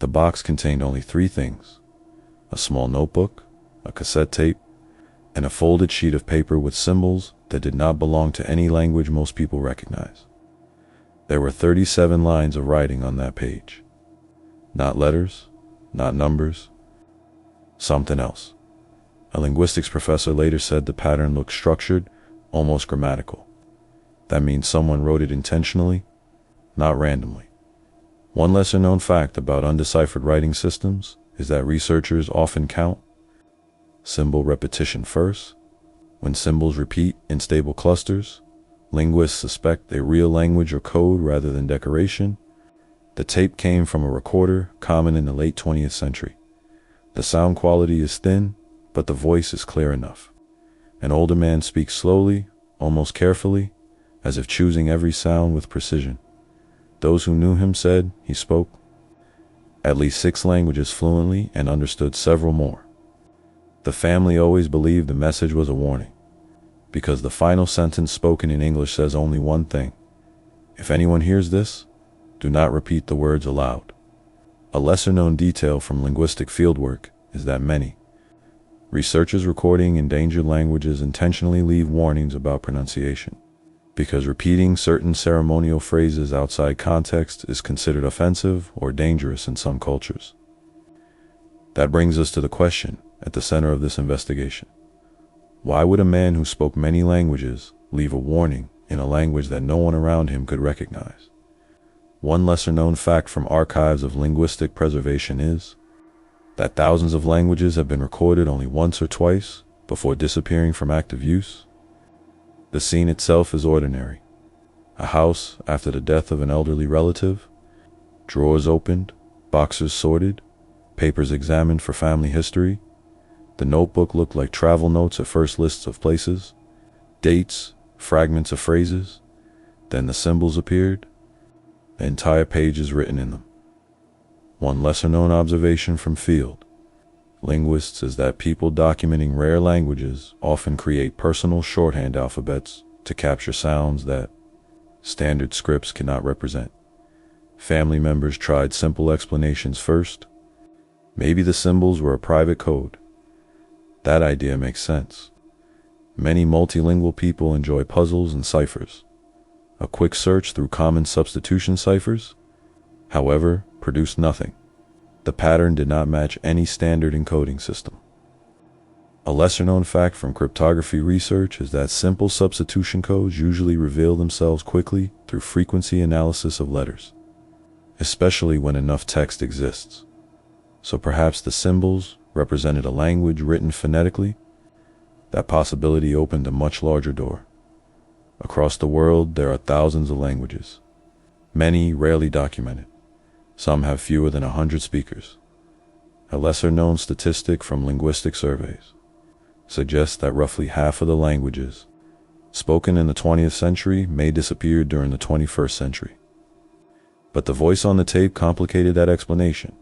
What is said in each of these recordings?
The box contained only three things: a small notebook, a cassette tape, and a folded sheet of paper with symbols that did not belong to any language most people recognize. There were 37 lines of writing on that page. Not letters, not numbers, something else. A linguistics professor later said the pattern looked structured, almost grammatical. That means someone wrote it intentionally, not randomly. One lesser-known fact about undeciphered writing systems is that researchers often count symbol repetition first. When symbols repeat in stable clusters, linguists suspect a real language or code rather than decoration. The tape came from a recorder common in the late 20th century. The sound quality is thin, but the voice is clear enough. An older man speaks slowly, almost carefully, as if choosing every sound with precision. Those who knew him said he spoke at least 6 languages fluently and understood several more. The family always believed the message was a warning, because the final sentence spoken in English says only one thing: if anyone hears this, do not repeat the words aloud. A lesser-known detail from linguistic fieldwork is that many researchers recording endangered languages intentionally leave warnings about pronunciation, because repeating certain ceremonial phrases outside context is considered offensive or dangerous in some cultures. That brings us to the question at the center of this investigation. Why would a man who spoke many languages leave a warning in a language that no one around him could recognize? One lesser-known fact from archives of linguistic preservation is that thousands of languages have been recorded only once or twice before disappearing from active use. The scene itself is ordinary. A house after the death of an elderly relative, drawers opened, boxes sorted, papers examined for family history. The notebook looked like travel notes at first, lists of places, dates, fragments of phrases. Then the symbols appeared. The entire page is written in them. One lesser-known observation from field linguists is that people documenting rare languages often create personal shorthand alphabets to capture sounds that standard scripts cannot represent. Family members tried simple explanations first. Maybe the symbols were a private code. That idea makes sense. Many multilingual people enjoy puzzles and ciphers. A quick search through common substitution ciphers, however, produced nothing. The pattern did not match any standard encoding system. A lesser-known fact from cryptography research is that simple substitution codes usually reveal themselves quickly through frequency analysis of letters, especially when enough text exists. So perhaps the symbols represented a language written phonetically. That possibility opened a much larger door. Across the world, there are thousands of languages, many rarely documented. Some have fewer than 100 speakers. A lesser-known statistic from linguistic surveys suggests that roughly half of the languages spoken in the 20th century may disappear during the 21st century. But the voice on the tape complicated that explanation.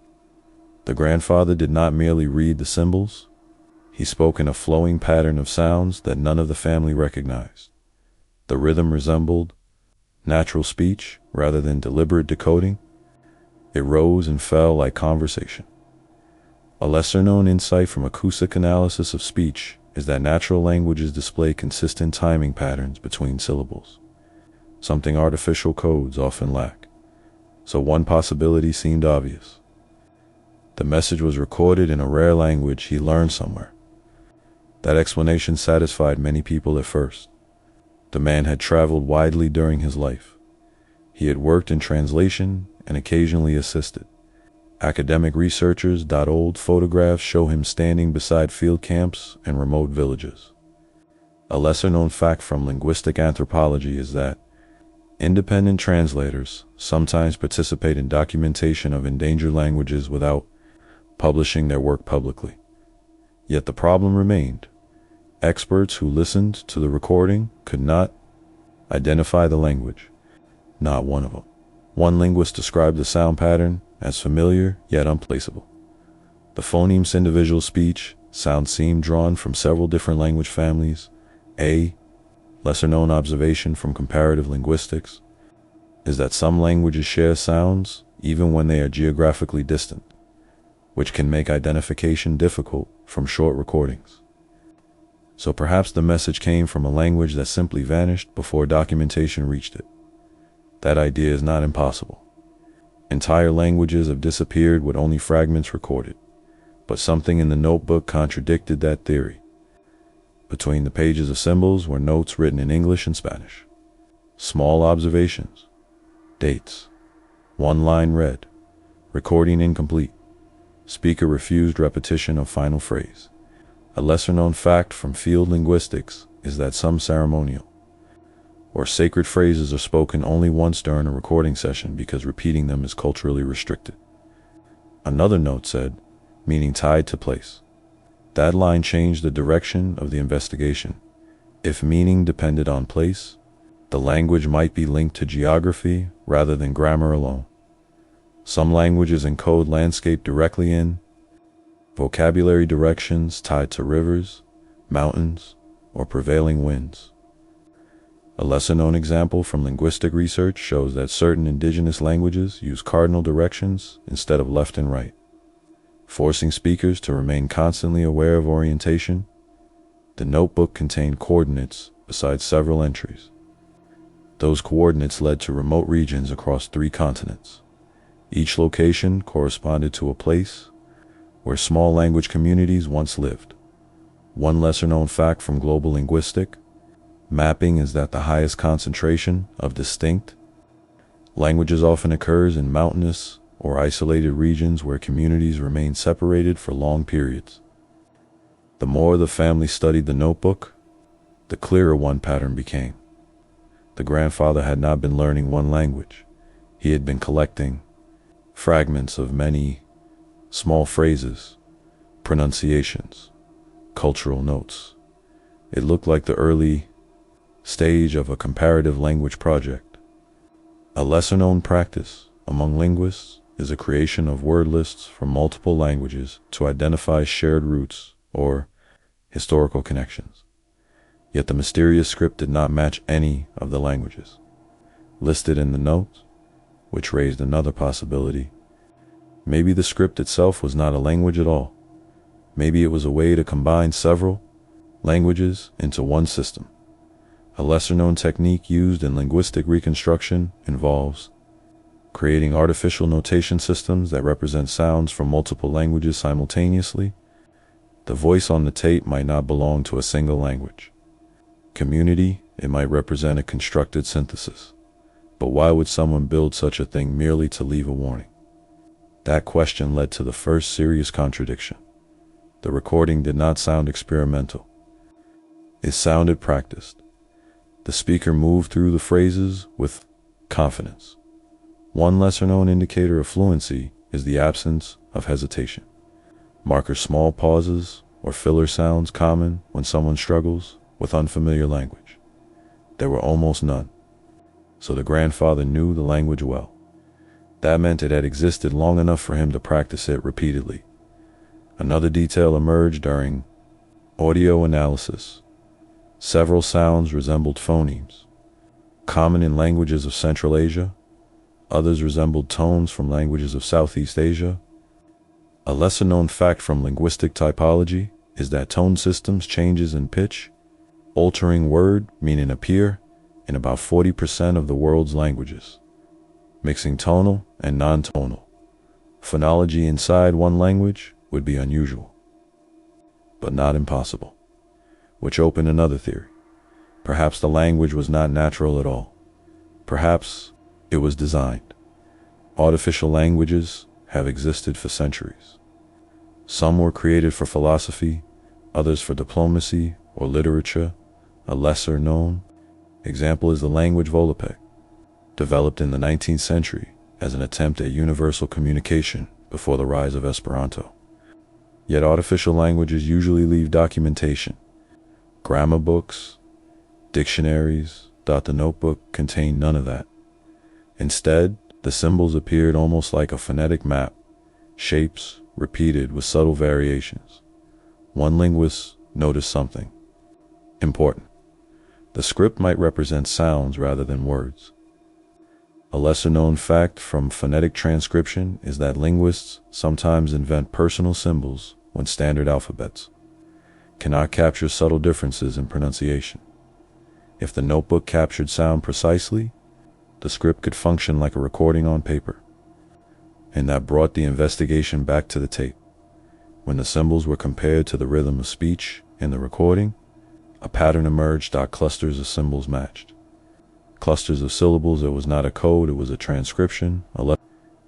The grandfather did not merely read the symbols. He spoke in a flowing pattern of sounds that none of the family recognized. The rhythm resembled natural speech rather than deliberate decoding. It rose and fell like conversation. A lesser-known insight from acoustic analysis of speech is that natural languages display consistent timing patterns between syllables, something artificial codes often lack. So one possibility seemed obvious. The message was recorded in a rare language he learned somewhere. That explanation satisfied many people at first. The man had traveled widely during his life. He had worked in translation and occasionally assisted. Academic researchers dot old photographs show him standing beside field camps and remote villages. A lesser-known fact from linguistic anthropology is that independent translators sometimes participate in documentation of endangered languages without publishing their work publicly. Yet the problem remained. Experts who listened to the recording could not identify the language. Not one of them. One linguist described the sound pattern as familiar yet unplaceable. The phonemes individual speech sounds seemed drawn from several different language families. A lesser-known observation from comparative linguistics is that some languages share sounds even when they are geographically distant, which can make identification difficult from short recordings. So perhaps the message came from a language that simply vanished before documentation reached it. That idea is not impossible. Entire languages have disappeared with only fragments recorded, but something in the notebook contradicted that theory. Between the pages of symbols were notes written in English and Spanish. Small observations. Dates. One line read. Recording incomplete. Speaker refused repetition of final phrase. A lesser-known fact from field linguistics is that some ceremonial or sacred phrases are spoken only once during a recording session because repeating them is culturally restricted. Another note said, meaning tied to place. That line changed the direction of the investigation. If meaning depended on place, the language might be linked to geography rather than grammar alone. Some languages encode landscape directly in vocabulary directions tied to rivers, mountains, or prevailing winds. A lesser-known example from linguistic research shows that certain indigenous languages use cardinal directions instead of left and right, forcing speakers to remain constantly aware of orientation. The notebook contained coordinates besides several entries. Those coordinates led to remote regions across 3 continents. Each location corresponded to a place where small language communities once lived. One lesser-known fact from global linguistic mapping is that the highest concentration of distinct languages often occurs in mountainous or isolated regions where communities remain separated for long periods. The more the family studied the notebook, the clearer one pattern became. The grandfather had not been learning one language. He had been collecting fragments of many small phrases, pronunciations, cultural notes. It looked like the early stage of a comparative language project. A lesser-known practice among linguists is the creation of word lists from multiple languages to identify shared roots or historical connections. Yet the mysterious script did not match any of the languages listed in the notes, which raised another possibility. Maybe the script itself was not a language at all. Maybe it was a way to combine several languages into one system. A lesser-known technique used in linguistic reconstruction involves creating artificial notation systems that represent sounds from multiple languages simultaneously. The voice on the tape might not belong to a single language community. It might represent a constructed synthesis. But why would someone build such a thing merely to leave a warning? That question led to the first serious contradiction. The recording did not sound experimental. It sounded practiced. The speaker moved through the phrases with confidence. One lesser-known indicator of fluency is the absence of hesitation. Mark small pauses or filler sounds common when someone struggles with unfamiliar language. There were almost none. So the grandfather knew the language well. That meant it had existed long enough for him to practice it repeatedly. Another detail emerged during audio analysis. Several sounds resembled phonemes, common in languages of Central Asia. Others resembled tones from languages of Southeast Asia. A lesser-known fact from linguistic typology is that tone systems changes in pitch, altering word meaning appear, in about 40% of the world's languages, mixing tonal and non-tonal. Phonology inside one language would be unusual, but not impossible, which opened another theory. Perhaps the language was not natural at all. Perhaps it was designed. Artificial languages have existed for centuries. Some were created for philosophy, others for diplomacy or literature. A lesser known example is the language Volapük, developed in the 19th century as an attempt at universal communication before the rise of Esperanto. Yet artificial languages usually leave documentation. Grammar books, dictionaries, the notebook contained none of that. Instead, the symbols appeared almost like a phonetic map, shapes repeated with subtle variations. One linguist noticed something important. The script might represent sounds rather than words. A lesser-known fact from phonetic transcription is that linguists sometimes invent personal symbols when standard alphabets cannot capture subtle differences in pronunciation. If the notebook captured sound precisely, the script could function like a recording on paper. And that brought the investigation back to the tape. When the symbols were compared to the rhythm of speech in the recording, a pattern emerged. Clusters of symbols matched. Clusters of syllables. It was not a code, it was a transcription.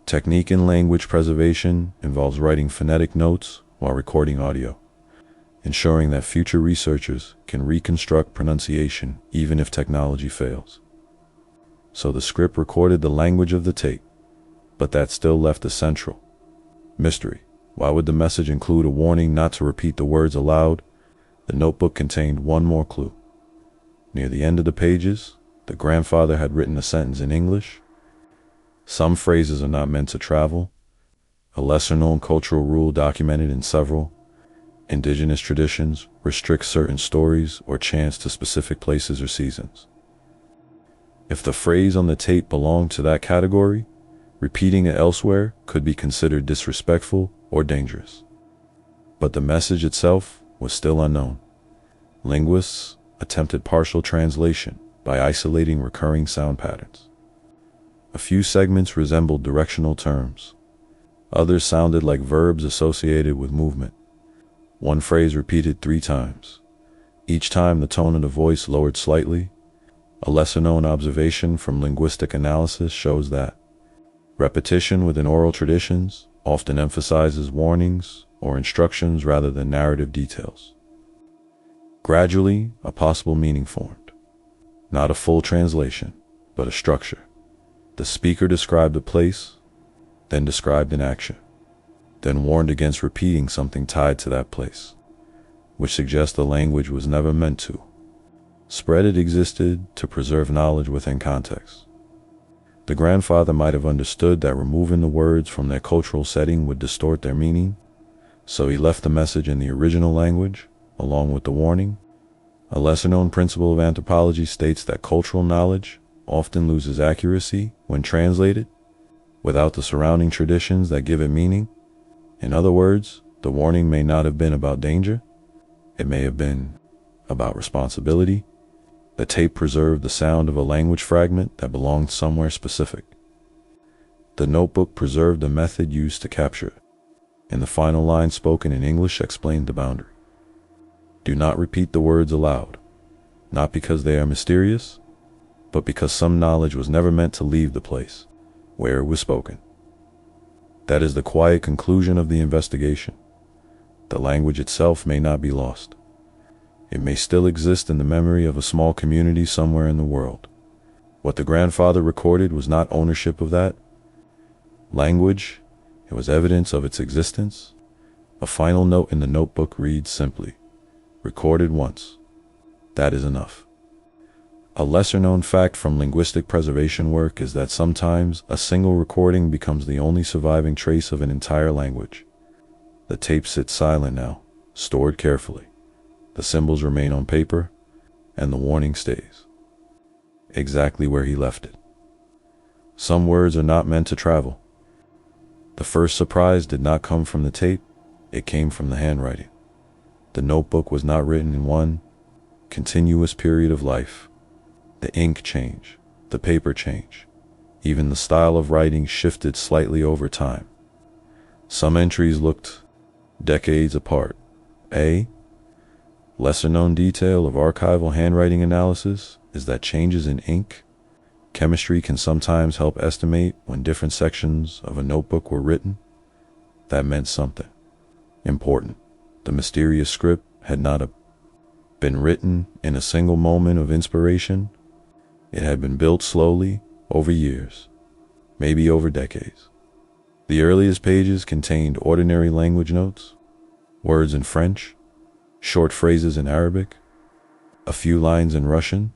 Technique in language preservation involves writing phonetic notes while recording audio, ensuring that future researchers can reconstruct pronunciation even if technology fails. So the script recorded the language of the tape, but that still left a central mystery. Why would the message include a warning not to repeat the words aloud? The notebook contained one more clue. Near the end of the pages, the grandfather had written a sentence in English. Some phrases are not meant to travel. A lesser-known cultural rule documented in several indigenous traditions restricts certain stories or chants to specific places or seasons. If the phrase on the tape belonged to that category, repeating it elsewhere could be considered disrespectful or dangerous. But the message itself was still unknown. Linguists attempted partial translation by isolating recurring sound patterns. A few segments resembled directional terms. Others sounded like verbs associated with movement. One phrase repeated 3 times. Each time the tone of the voice lowered slightly. A lesser-known observation from linguistic analysis shows that repetition within oral traditions often emphasizes warnings or instructions rather than narrative details. Gradually, a possible meaning formed. Not a full translation, but a structure. The speaker described a place, then described an action, then warned against repeating something tied to that place, which suggests the language was never meant to spread. It existed to preserve knowledge within context. The grandfather might have understood that removing the words from their cultural setting would distort their meaning, so he left the message in the original language, along with the warning. A lesser-known principle of anthropology states that cultural knowledge often loses accuracy when translated, without the surrounding traditions that give it meaning. In other words, the warning may not have been about danger, it may have been about responsibility. The tape preserved the sound of a language fragment that belonged somewhere specific. The notebook preserved the method used to capture it, and the final line spoken in English explained the boundary. Do not repeat the words aloud, not because they are mysterious, but because some knowledge was never meant to leave the place where it was spoken. That is the quiet conclusion of the investigation. The language itself may not be lost. It may still exist in the memory of a small community somewhere in the world. What the grandfather recorded was not ownership of that language, it was evidence of its existence. A final note in the notebook reads simply, recorded once. That is enough. A lesser-known fact from linguistic preservation work is that sometimes a single recording becomes the only surviving trace of an entire language. The tape sits silent now, stored carefully. The symbols remain on paper, and the warning stays exactly where he left it. Some words are not meant to travel. The first surprise did not come from the tape, it came from the handwriting. The notebook was not written in one continuous period of life. The ink changed, the paper changed. Even the style of writing shifted slightly over time. Some entries looked decades apart. A lesser-known detail of archival handwriting analysis is that changes in ink chemistry can sometimes help estimate when different sections of a notebook were written. That meant something important. The mysterious script had not been written in a single moment of inspiration. It had been built slowly over years, maybe over decades. The earliest pages contained ordinary language notes, words in French, short phrases in Arabic, a few lines in Russian.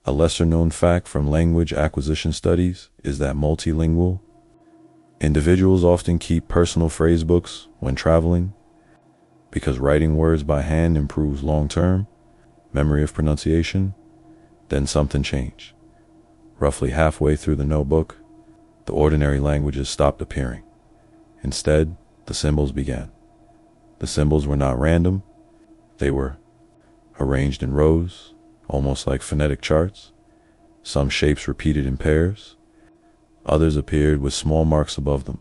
A lesser-known fact from language acquisition studies is that multilingual individuals often keep personal phrase books when traveling, because writing words by hand improves long-term memory of pronunciation. Then something changed. Roughly halfway through the notebook, the ordinary languages stopped appearing. Instead, the symbols began. The symbols were not random. They were arranged in rows, almost like phonetic charts. Some shapes repeated in pairs. Others appeared with small marks above them.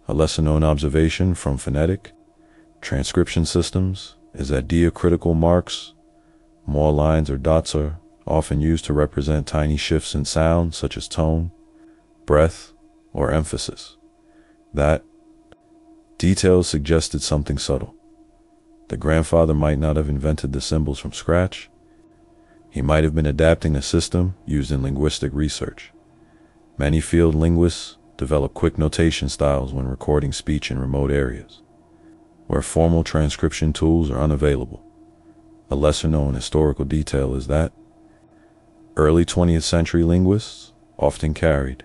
A lesser-known observation from phonetic transcription systems is that diacritical marks, more lines or dots, are often used to represent tiny shifts in sound, such as tone, breath, or emphasis. That details suggested something subtle. The grandfather might not have invented the symbols from scratch. He might have been adapting a system used in linguistic research. Many field linguists develop quick notation styles when recording speech in remote areas, where formal transcription tools are unavailable. A lesser-known historical detail is that early 20th century linguists often carried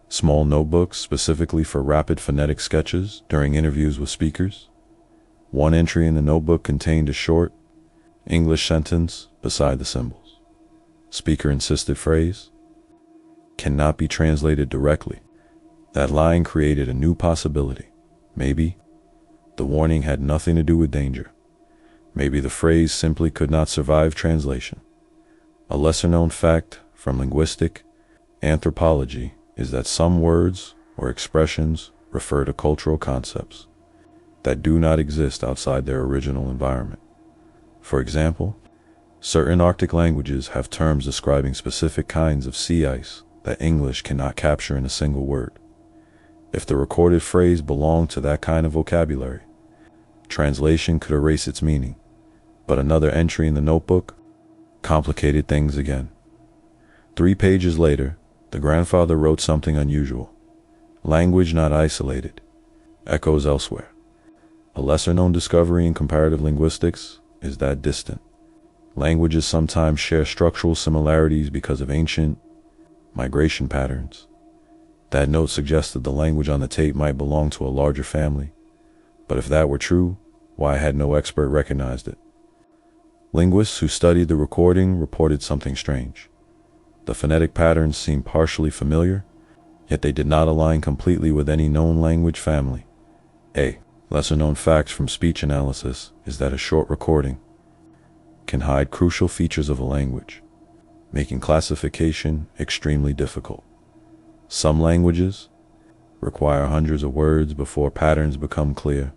small notebooks specifically for rapid phonetic sketches during interviews with speakers. One entry in the notebook contained a short English sentence beside the symbols. Speaker-insisted phrase cannot be translated directly. That line created a new possibility. Maybe the warning had nothing to do with danger. Maybe the phrase simply could not survive translation. A lesser-known fact from linguistic anthropology is that some words or expressions refer to cultural concepts that do not exist outside their original environment. For example, certain Arctic languages have terms describing specific kinds of sea ice that English cannot capture in a single word. If the recorded phrase belonged to that kind of vocabulary, translation could erase its meaning. But another entry in the notebook complicated things again. 3 pages later, the grandfather wrote something unusual. Language not isolated. Echoes elsewhere. A lesser-known discovery in comparative linguistics is that distant languages sometimes share structural similarities because of ancient migration patterns. That note suggested the language on the tape might belong to a larger family. But if that were true, why had no expert recognized it? Linguists who studied the recording reported something strange. The phonetic patterns seemed partially familiar, yet they did not align completely with any known language family. A lesser-known fact from speech analysis is that a short recording can hide crucial features of a language, making classification extremely difficult. Some languages require hundreds of words before patterns become clear.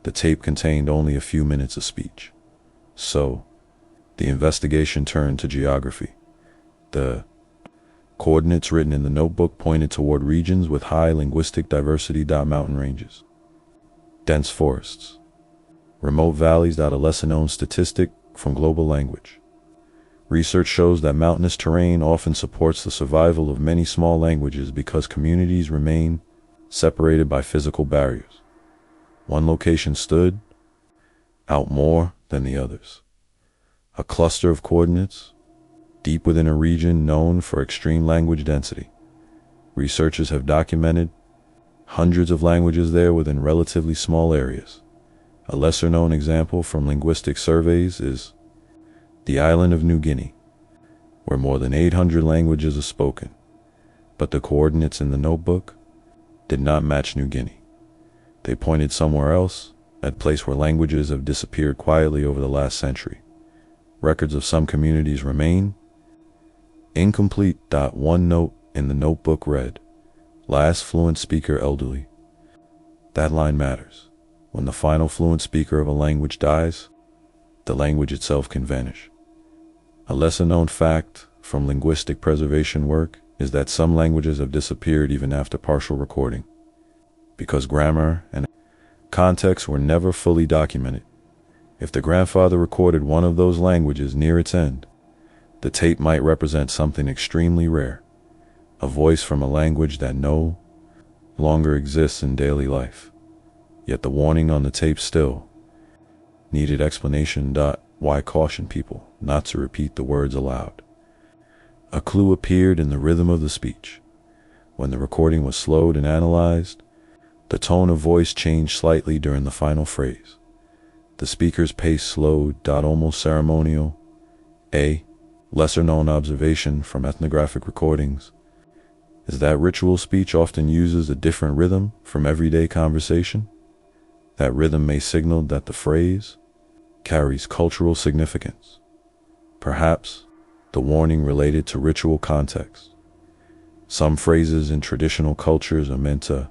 The tape contained only a few minutes of speech. So, the investigation turned to geography. The coordinates written in the notebook pointed toward regions with high linguistic diversity. Mountain ranges, dense forests, remote valleys. A lesser-known statistic from global language. Research shows that mountainous terrain often supports the survival of many small languages because communities remain separated by physical barriers. One location stood out more than the others. A cluster of coordinates deep within a region known for extreme language density. Researchers have documented hundreds of languages there within relatively small areas. A lesser-known example from linguistic surveys is the island of New Guinea, where more than 800 languages are spoken, but the coordinates in the notebook did not match New Guinea. They pointed somewhere else, at a place where languages have disappeared quietly over the last century. Records of some communities remain incomplete. One note in the notebook read, "Last fluent speaker elderly." That line matters. When the final fluent speaker of a language dies, the language itself can vanish. A lesser-known fact from linguistic preservation work is that some languages have disappeared even after partial recording, because grammar and context were never fully documented. If the grandfather recorded one of those languages near its end, the tape might represent something extremely rare, a voice from a language that no longer exists in daily life. Yet the warning on the tape still needed explanation. Why caution people not to repeat the words aloud? A clue appeared in the rhythm of the speech. When the recording was slowed and analyzed, the tone of voice changed slightly during the final phrase. The speaker's pace slowed. Almost ceremonial. A Lesser-known observation from ethnographic recordings is that ritual speech often uses a different rhythm from everyday conversation. That rhythm may signal that the phrase carries cultural significance, perhaps the warning related to ritual context. Some phrases in traditional cultures are meant to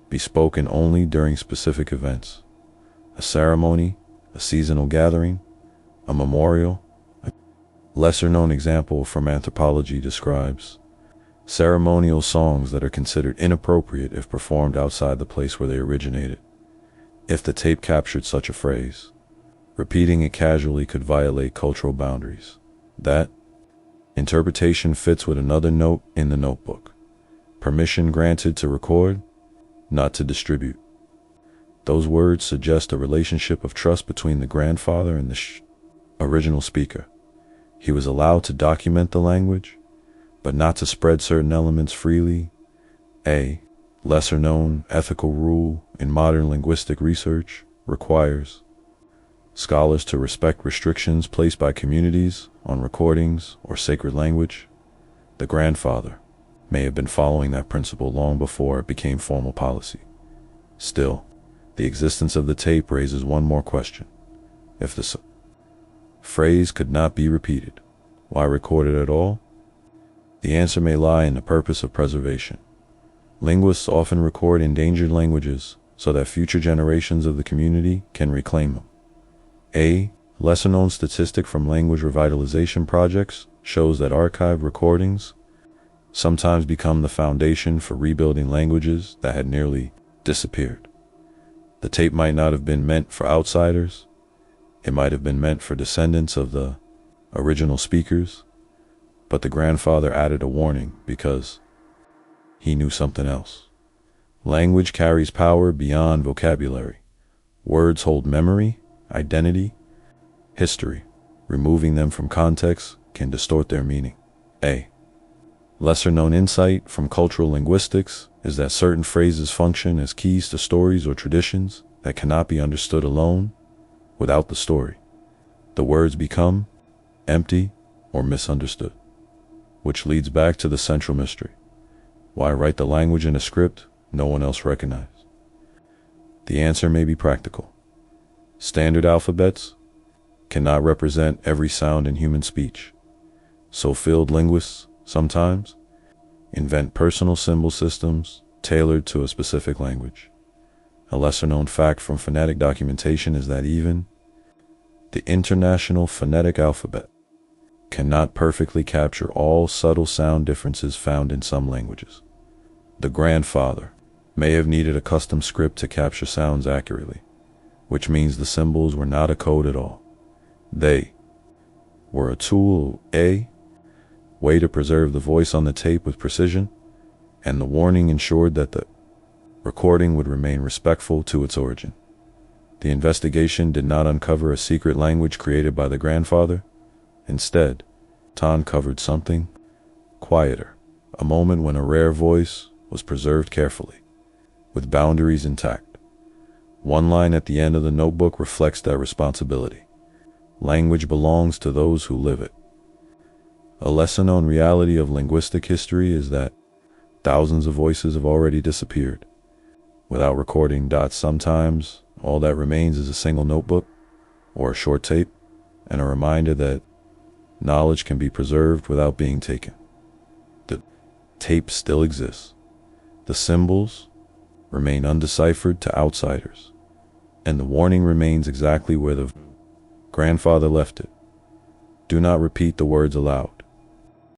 be spoken only during specific events: a ceremony, a seasonal gathering, a memorial. A lesser-known example from anthropology describes ceremonial songs that are considered inappropriate if performed outside the place where they originated. If the tape captured such a phrase, repeating it casually could violate cultural boundaries. That interpretation fits with another note in the notebook: permission granted to record, not to distribute. Those words suggest a relationship of trust between the grandfather and the original speaker. He was allowed to document the language, but not to spread certain elements freely. A lesser-known ethical rule in modern linguistic research requires scholars to respect restrictions placed by communities on recordings or sacred language. The grandfather may have been following that principle long before it became formal policy. Still, the existence of the tape raises one more question. If the phrase could not be repeated, why record it at all? The answer may lie in the purpose of preservation. Linguists often record endangered languages so that future generations of the community can reclaim them. A lesser-known statistic from language revitalization projects shows that archived recordings sometimes become the foundation for rebuilding languages that had nearly disappeared. The tape might not have been meant for outsiders. It might have been meant for descendants of the original speakers, but the grandfather added a warning because he knew something else. Language carries power beyond vocabulary. Words hold memory, identity, history. Removing them from context can distort their meaning. A lesser-known insight from cultural linguistics is that certain phrases function as keys to stories or traditions that cannot be understood alone without the story. The words become empty or misunderstood, which leads back to the central mystery. Why write the language in a script no one else recognized? The answer may be practical. Standard alphabets cannot represent every sound in human speech, so field linguists sometimes invent personal symbol systems tailored to a specific language. A lesser-known fact from phonetic documentation is that even the International Phonetic Alphabet cannot perfectly capture all subtle sound differences found in some languages. The grandfather may have needed a custom script to capture sounds accurately, which means the symbols were not a code at all. They were a tool, a way to preserve the voice on the tape with precision, and the warning ensured that the recording would remain respectful to its origin. The investigation did not uncover a secret language created by the grandfather. Instead, it uncovered something quieter, a moment when a rare voice was preserved carefully, with boundaries intact. One line at the end of the notebook reflects that responsibility. Language belongs to those who live it. A lesser-known reality of linguistic history is that thousands of voices have already disappeared. Without recording, sometimes all that remains is a single notebook or a short tape, and a reminder that knowledge can be preserved without being taken. The tape still exists. The symbols remain undeciphered to outsiders, and the warning remains exactly where the grandfather left it. Do not repeat the words aloud.